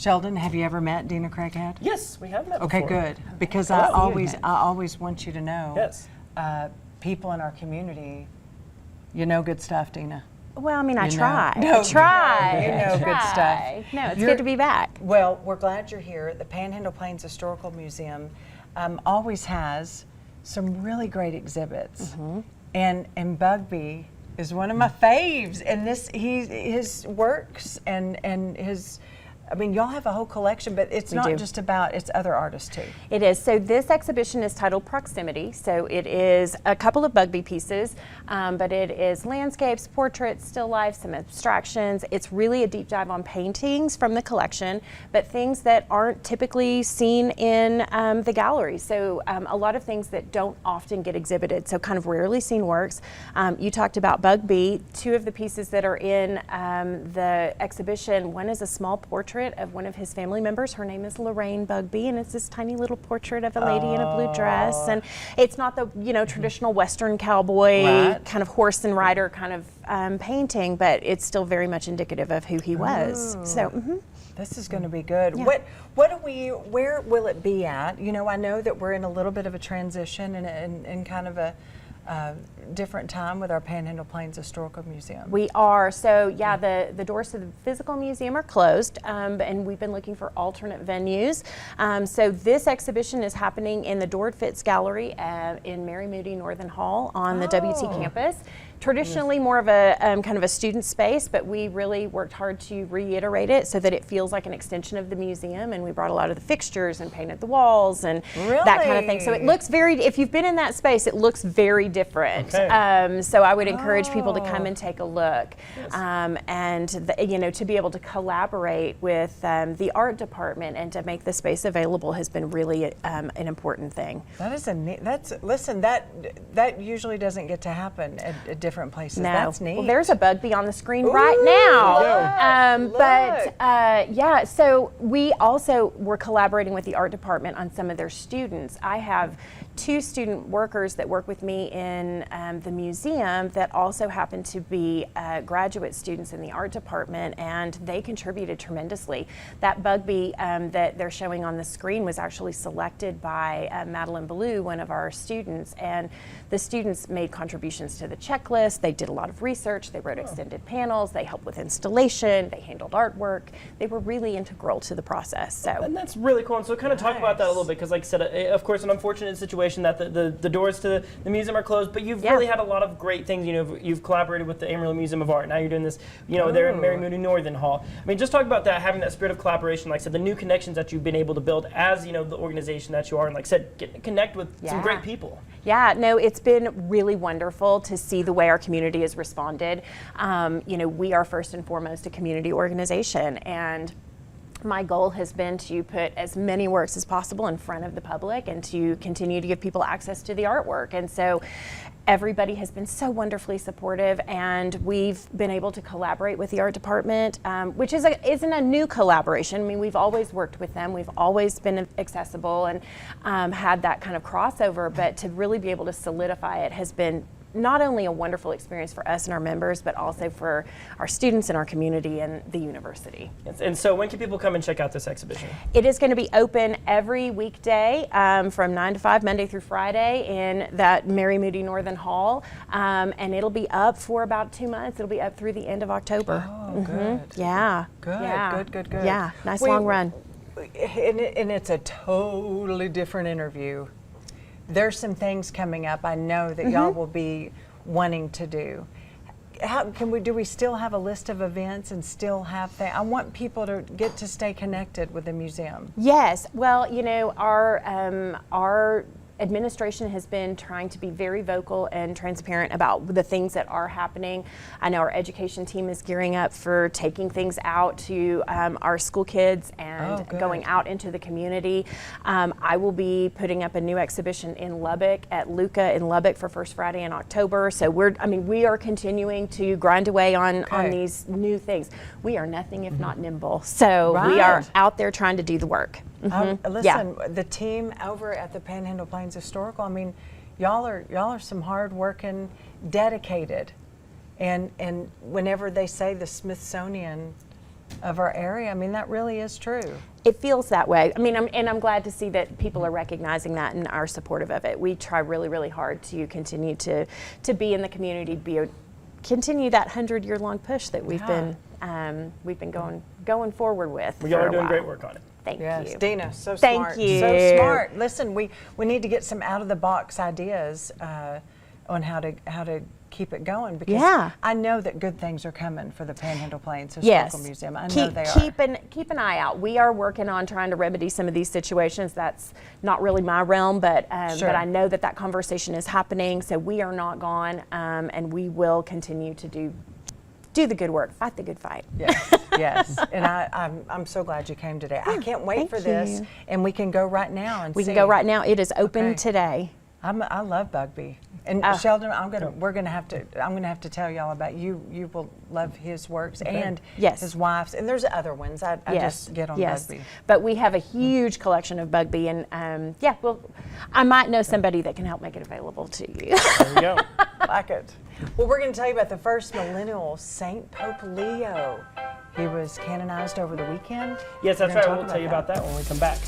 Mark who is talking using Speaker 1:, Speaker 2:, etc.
Speaker 1: Sheldon, have you ever met Deana Craighead?
Speaker 2: Yes, we have met
Speaker 1: Okay,
Speaker 2: before.
Speaker 1: good. Because
Speaker 2: Hello.
Speaker 1: I always want you to know,
Speaker 2: Yes.
Speaker 1: people in our community, you know good stuff, Deana.
Speaker 3: Well, I mean, I
Speaker 1: You know.
Speaker 3: try.
Speaker 1: No,
Speaker 3: I try.
Speaker 1: you know
Speaker 3: I
Speaker 1: good
Speaker 3: try.
Speaker 1: stuff.
Speaker 3: No, it's
Speaker 1: You're-
Speaker 3: good to be back.
Speaker 1: Well, we're glad you're here. The Panhandle-Plains Historical Museum always has some really great exhibits. And Bugbee is one of my faves. And his works and his, I mean, y'all have a whole collection, but it's not just about, it's other artists too.
Speaker 3: It is. So this exhibition is titled Proximity. So it is a couple of Bugbee pieces, but it is landscapes, portraits, still life, some abstractions. It's really a deep dive on paintings from the collection, but things that aren't typically seen in the gallery. So a lot of things that don't often get exhibited, so kind of rarely seen works. You talked about Bugbee. Two of the pieces that are in the exhibition, one is a small portrait of one of his family members. Her name is Lorraine Bugbee, and it's this tiny little portrait of a lady in a blue dress. And it's not the traditional Western cowboy kind of horse and rider kind of painting, but it's still very much indicative of who he was. So.
Speaker 1: This is going to be good.
Speaker 3: Yeah.
Speaker 1: Where will it be at? You know, I know that we're in a little bit of a transition and kind of a different time with our Panhandle-Plains Historical Museum.
Speaker 3: We are. So yeah, the doors to the physical museum are closed, and we've been looking for alternate venues. So this exhibition is happening in the Dord Fitz Gallery in Mary Moody Northern Hall on the WT campus. Traditionally more of a kind of a student space, but we really worked hard to reiterate it so that it feels like an extension of the museum, and we brought a lot of the fixtures and painted the walls and that kind of thing. So it looks very, if you've been in that space, it looks very different.
Speaker 1: Okay.
Speaker 3: So I would encourage people to come and take a look, and to be able to collaborate with the art department and to make the space available has been really an important thing.
Speaker 1: That is listen, that usually doesn't get to happen at different places.
Speaker 3: No.
Speaker 1: That's neat.
Speaker 3: Well, there's a Bugbee on the screen right now.
Speaker 1: Look.
Speaker 3: So we also were collaborating with the art department on some of their students. I have 2 student workers that work with me in the museum that also happen to be graduate students in the art department, and they contributed tremendously. That Bugbee that they're showing on the screen was actually selected by Madeline Ballou, one of our students, and the students made contributions to the checklist. They did a lot of research, they wrote extended panels, they helped with installation, they handled artwork. They were really integral to the process. So.
Speaker 2: And that's really cool. And so kind of talk about that a little bit, because like I said, of course, an unfortunate situation that the doors to the museum are closed, but you've really had a lot of great things. You know, you've collaborated with the Amarillo Museum of Art. Now you're doing this, there in Mary Moody Northern Hall. I mean, just talk about that, having that spirit of collaboration, like I said, the new connections that you've been able to build as, the organization that you are, and like I said, connect with some great people.
Speaker 3: Yeah, no, it's been really wonderful to see the way our community has responded. We are first and foremost a community organization, and my goal has been to put as many works as possible in front of the public and to continue to give people access to the artwork. And so everybody has been so wonderfully supportive, and we've been able to collaborate with the art department, which isn't a new collaboration. I mean, we've always worked with them. We've always been accessible and had that kind of crossover, but to really be able to solidify it has been not only a wonderful experience for us and our members, but also for our students and our community and the university.
Speaker 2: Yes. And so when can people come and check out this exhibition?
Speaker 3: It is going to be open every weekday from 9 to 5, Monday through Friday, in that Mary Moody Northern Hall. And it'll be up for about 2 months. It'll be up through the end of October.
Speaker 1: Oh, good.
Speaker 3: Yeah.
Speaker 1: Good,
Speaker 3: Yeah.
Speaker 1: good.
Speaker 3: Yeah, nice long run.
Speaker 1: And it's a totally different interview. There's some things coming up I know that y'all will be wanting to do. How do we still have a list of events and still have things? I want people to get to stay connected with the museum.
Speaker 3: Yes, well, our administration has been trying to be very vocal and transparent about the things that are happening. I know our education team is gearing up for taking things out to our school kids and going out into the community. I will be putting up a new exhibition in Lubbock at Luca in Lubbock for First Friday in October. So we are continuing to grind away on these new things. We are nothing if not nimble. So we are out there trying to do the work.
Speaker 1: Listen, the team over at the Panhandle-Plains Historical, I mean, y'all are some hard-working, dedicated, and whenever they say the Smithsonian of our area. I mean, that really is true.
Speaker 3: It feels that way. I mean, I'm glad to see that people are recognizing that and are supportive of it. We try really, really hard to continue to be in the community, continue that 100-year-long push that we've been going forward with.
Speaker 2: We are doing great work on it.
Speaker 3: Thank
Speaker 1: Yes,
Speaker 3: you.
Speaker 1: Deana, so
Speaker 3: Thank
Speaker 1: smart.
Speaker 3: you.
Speaker 1: So smart. Listen, we need to get some out of the box ideas on how to keep it going, because I know that good things are coming for the Panhandle-Plains Historical Museum. I know they are.
Speaker 3: Keep an eye out. We are working on trying to remedy some of these situations. That's not really my realm, but I know that conversation is happening. So we are not gone, and we will continue to do the good work, fight the good fight.
Speaker 1: Yes, yes. And I'm so glad you came today. I can't wait for this, and we can go right now and
Speaker 3: we
Speaker 1: see.
Speaker 3: can go right now. It is open today.
Speaker 1: I love Bugbee, and Sheldon. I'm gonna have to tell y'all about you. You will love his works and his wife's, and there's other ones. I just get on Bugbee.
Speaker 3: But we have a huge collection of Bugbee, and I might know somebody that can help make it available to you.
Speaker 2: There we go.
Speaker 1: Like it. Well, we're going to tell you about the first millennial Saint Pope Leo. He was canonized over the weekend.
Speaker 2: Yes, that's right. We'll tell you about that when we come back.